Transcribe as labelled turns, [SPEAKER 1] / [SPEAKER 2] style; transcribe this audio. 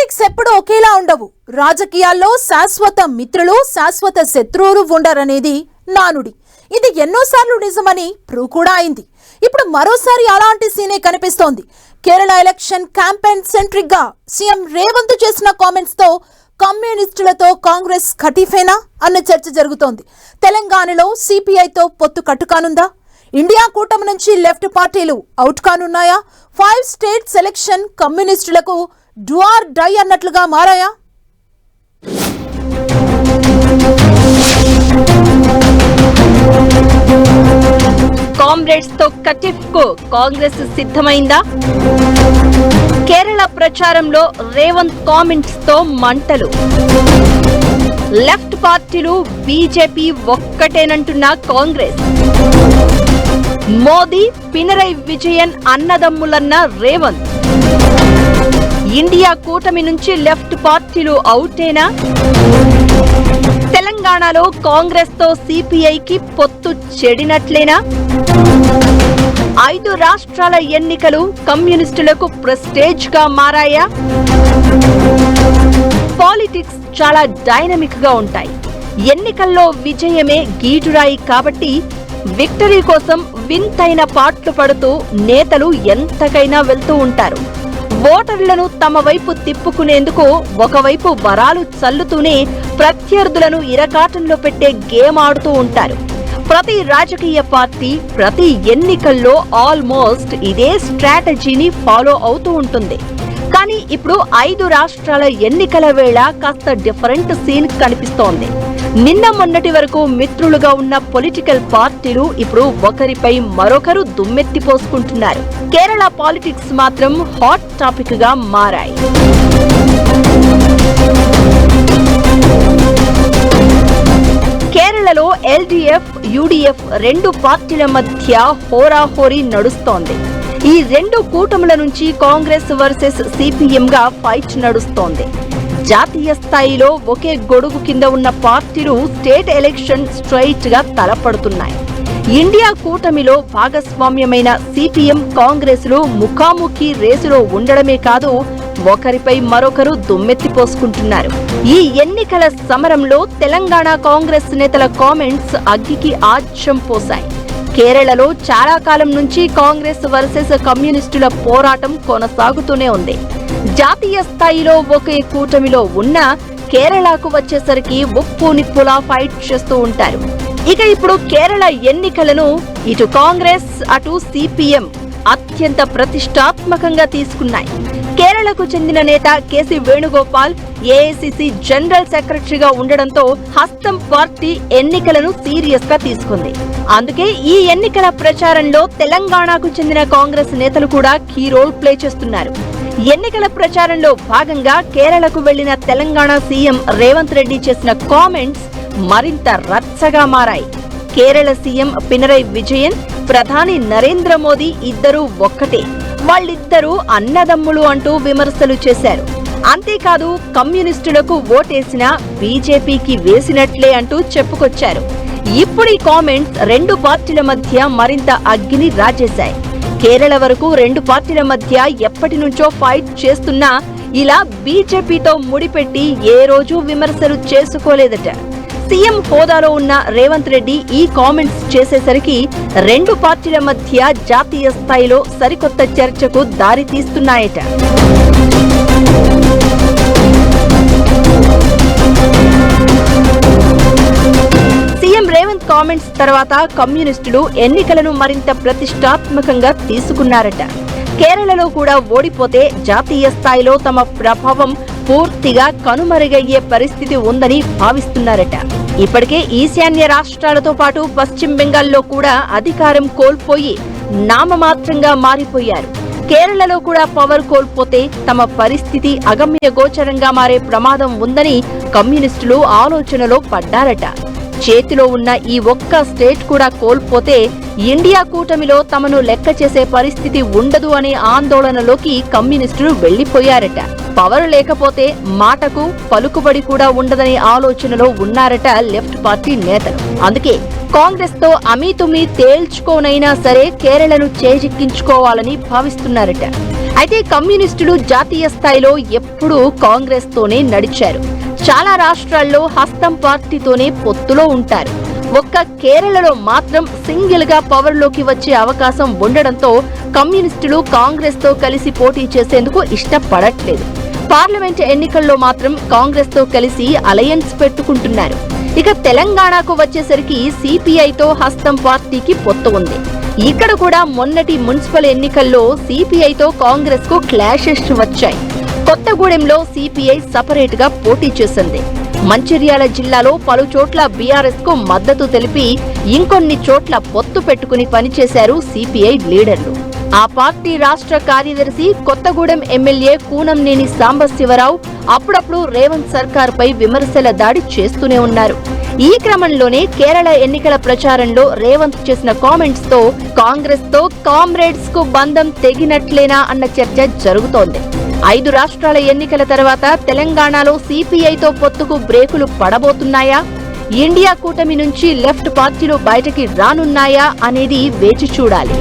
[SPEAKER 1] Politics ఎప్పుడు ఒకేలా ఉండవు. రాజకీయాల్లో శాశ్వత మిత్రులు, శాశ్వత శత్రువులు ఉండరనేది నానుడి. ఇది ఎన్నోసార్లు నిజమని ప్రూవ్ కూడా అయింది. ఇప్పుడు మరోసారి అలాంటి సీనే కనిపిస్తోంది. కేరళ ఎలక్షన్ క్యాంపెయిన్ సెంట్రిక్ గా సీఎం రేవంత్ చేసిన కామెంట్స్ తో కమ్యూనిస్టులతో కాంగ్రెస్ ఖటీఫేనా అన్న చర్చ జరుగుతోంది. తెలంగాణలో సిపిఐతో పొత్తు కట్టుకానుందా? ఇండియా కూటమి నుంచి లెఫ్ట్ పార్టీలు అవుట్ కానున్నాయా? 5 స్టేట్స్ ఎలక్షన్ కమ్యూనిస్టులకు డూ ఆర్ డై అన్నట్లుగా మారాయా?
[SPEAKER 2] కామ్రేడ్స్ తో కటిఫ్ కు కాంగ్రెస్ సిద్ధమైందా? కేరళ ప్రచారంలో రేవంత్ కామెంట్స్ తో మంటలు. లెఫ్ట్ పార్టీలు బీజేపీ ఒక్కటేనంటున్న కాంగ్రెస్. మోదీ పినరై విజయన్ అన్నదమ్ములన్న రేవంత్. ఇండియా కూటమి నుంచి లెఫ్ట్ పార్టీలు అవుటేనా? తెలంగాణలో కాంగ్రెస్ తో సిపిఐకి పొత్తు చెడినట్లేనా? 5 రాష్ట్రాల ఎన్నికలు కమ్యూనిస్టులకు ప్రెస్టేజ్ గా మారాయా? పాలిటిక్స్ చాలా డైనమిక్ గా ఉంటాయి. ఎన్నికల్లో విజయమే గీటురాయి కాబట్టి విక్టరీ కోసం వింతైన పాట్లు పడుతూ నేతలు ఎంతకైనా వెళ్తూ ఉంటారు. ఓటర్లను తమ వైపు తిప్పుకునేందుకు ఒకవైపు వరాలు చల్లుతూనే ప్రత్యర్థులను ఇరకాటంలో పెట్టే గేమ్ ఆడుతూ ఉంటారు. ప్రతి రాజకీయ పార్టీ ప్రతి ఎన్నికల్లో ఆల్మోస్ట్ ఇదే స్ట్రాటజీని ఫాలో అవుతూ ఉంటుంది. కానీ ఇప్పుడు 5 రాష్ట్రాల ఎన్నికల వేళ కాస్త డిఫరెంట్ సీన్ కనిపిస్తోంది. నిన్న మొన్నటి వరకు మిత్రులుగా ఉన్న పొలిటికల్ పార్టీలు ఇప్పుడు ఒకరిపై మరొకరు దుమ్మెత్తి పోసుకుంటున్నారు. కేరళ పాలిటిక్స్ మాత్రం హాట్ టాపిక్ గా మారాయి. కేరళలో ఎల్డీఎఫ్, యూడీఎఫ్ 2 పార్టీల మధ్య హోరాహోరీ నడుస్తోంది. ఈ 2 కూటముల నుంచి కాంగ్రెస్ వర్సెస్ సిపిఎం గా ఫైట్ నడుస్తోంది. జాతీయ స్థాయిలో ఒకే గొడుగు కింద ఉన్న పార్టీలు స్టేట్ ఎలక్షన్ స్ట్రైట్ గా తలపడుతున్నాయి. ఇండియా కూటమిలో భాగస్వామ్యమైన సిపిఎం, కాంగ్రెస్లు ముఖాముఖి రేసులో ఉండడమే కాదు, ఒకరిపై మరొకరు దుమ్మెత్తి పోసుకుంటున్నారు. ఈ ఎన్నికల సమరంలో తెలంగాణ కాంగ్రెస్ నేతల కామెంట్స్ అగ్గికి ఆజ్యం పోశాయి. కేరళలో చాలా కాలం నుంచి కాంగ్రెస్ వర్సెస్ కమ్యూనిస్టుల పోరాటం కొనసాగుతూనే ఉంది. జాతీయ స్థాయిలో ఒకే కూటమిలో ఉన్న కేరళకు వచ్చేసరికి ఉప్పు నిప్పులా ఫైట్ చేస్తూ ఉంటారు. ఇక ఇప్పుడు కేరళ ఎన్నికలను ఇటు కాంగ్రెస్ అటు సిపిఎం అత్యంత ప్రతిష్టాత్మకంగా తీసుకున్నాయి. కేరళకు చెందిన నేత కేసీ వేణుగోపాల్ ఏఐసిసి జనరల్ సెక్రటరీగా ఉండడంతో హస్తం పార్టీ ఎన్నికలను సీరియస్ గా తీసుకుంది. అందుకే ఈ ఎన్నికల ప్రచారంలో తెలంగాణకు చెందిన కాంగ్రెస్ నేతలు కూడా కీ రోల్ ప్లే చేస్తున్నారు. ఎన్నికల ప్రచారంలో భాగంగా కేరళకు వెళ్లిన తెలంగాణ సీఎం రేవంత్ రెడ్డి చేసిన కామెంట్స్ మరింత రచ్చగా మారాయి. కేరళ సీఎం పినరై విజయన్, ప్రధాని నరేంద్ర మోదీ ఇద్దరూ ఒక్కటే, వాళ్ళిద్దరూ అన్నదమ్ములు అంటూ విమర్శలు చేశారు. అంతేకాదు కమ్యూనిస్టులకు ఓటేసినా బీజేపీకి వేసినట్లే అంటూ చెప్పుకొచ్చారు. ఇప్పుడు ఈ కామెంట్స్ 2 పార్టీల మధ్య మరింత అగ్గిని రాజేశాయి. కేరళ వరకు 2 పార్టీల మధ్య ఎప్పటి నుంచో ఫైట్ చేస్తున్నా ఇలా బీజేపీతో ముడిపెట్టి ఏ రోజు విమర్శలు చేసుకోలేదట. సీఎం హోదాలో ఉన్న రేవంత్ రెడ్డి ఈ కామెంట్స్ చేసేసరికి 2 పార్టీల మధ్య జాతీయ స్థాయిలో సరికొత్త చర్చకు దారి తీస్తున్నాయట. సీఎం రేవంత్ కామెంట్స్ తర్వాత కమ్యూనిస్టులు ఎన్నికలను మరింత ప్రతిష్టాత్మకంగా తీసుకున్నారట. కేరళలో కూడా ఓడిపోతే జాతీయ స్థాయిలో తమ ప్రభావం పూర్తిగా కనుమరుగయ్యే పరిస్థితి ఉందని భావిస్తున్నారట. ఇప్పటికే ఈశాన్య రాష్ట్రాలతో పాటు పశ్చిమ బెంగాల్లో కూడా అధికారం కోల్పోయి నామమాత్రంగా మారిపోయారు. కేరళలో కూడా పవర్ కోల్పోతే తమ పరిస్థితి అగమ్య గోచరంగా మారే ప్రమాదం ఉందని కమ్యూనిస్టులు ఆలోచనలో పడ్డారట. చేతిలో ఉన్న ఈ ఒక్క స్టేట్ కూడా కోల్పోతే ఇండియా కూటమిలో తమను లెక్క చేసే పరిస్థితి ఉండదు అనే ఆందోళనలోకి కమ్యూనిస్టులు వెళ్లిపోయారట. పవర్ లేకపోతే మాటకు పలుకుబడి కూడా ఉండదనే ఆలోచనలో ఉన్నారట లెఫ్ట్ పార్టీ నేతలు. అందుకే కాంగ్రెస్ తో అమీతుమీ తేల్చుకోనైనా సరే కేరళను చేజిక్కించుకోవాలని భావిస్తున్నారట. అయితే కమ్యూనిస్టులు జాతీయ స్థాయిలో ఎప్పుడూ కాంగ్రెస్ తోనే నడిచారు. చాలా రాష్ట్రాల్లో హస్తం పార్టీతోనే పొత్తులో ఉంటారు. ఒక్క కేరళలో మాత్రం సింగిల్ గా పవర్ లోకి వచ్చే అవకాశం ఉండడంతో కమ్యూనిస్టులు కాంగ్రెస్ తో కలిసి పోటీ చేసేందుకు ఇష్టపడట్లేదు. పార్లమెంట్ ఎన్నికల్లో మాత్రం కాంగ్రెస్ తో కలిసి అలయన్స్ పెట్టుకుంటున్నారు. ఇక తెలంగాణకు వచ్చేసరికి సిపిఐతో హస్తం పార్టీకి పొత్తు ఉంది. ఇక్కడ కూడా మొన్నటి మున్సిపల్ ఎన్నికల్లో సిపిఐతో కాంగ్రెస్ కు క్లాషెస్ వచ్చాయి. కొత్తగూడెంలో సిపిఐ సపరేట్ గా పోటీ చేసింది. మంచిర్యాల జిల్లాలో పలు చోట్ల బీఆర్ఎస్ కు మద్దతు తెలిపి ఇంకొన్ని చోట్ల పొత్తు పెట్టుకుని పనిచేశారు సిపిఐ లీడర్లు. ఆ పార్టీ రాష్ట్ర కార్యదర్శి కొత్తగూడెం ఎమ్మెల్యే కూనంనేని సాంబశివరావు అప్పుడప్పుడు రేవంత్ సర్కార్ పై విమర్శల దాడి చేస్తూనే ఉన్నారు. ఈ క్రమంలోనే కేరళ ఎన్నికల ప్రచారంలో రేవంత్ చేసిన కామెంట్స్ తో కాంగ్రెస్ తో కామ్రేడ్స్ కు బంధం తెగినట్లేనా అన్న చర్చ జరుగుతోంది. 5 రాష్ట్రాల ఎన్నికల తర్వాత తెలంగాణలో సిపిఐతో పొత్తుకు బ్రేకులు పడబోతున్నాయా? ఇండియా కూటమి నుంచి లెఫ్ట్ పార్టీలు బయటకి రానున్నాయా అనేది వేచి చూడాలి.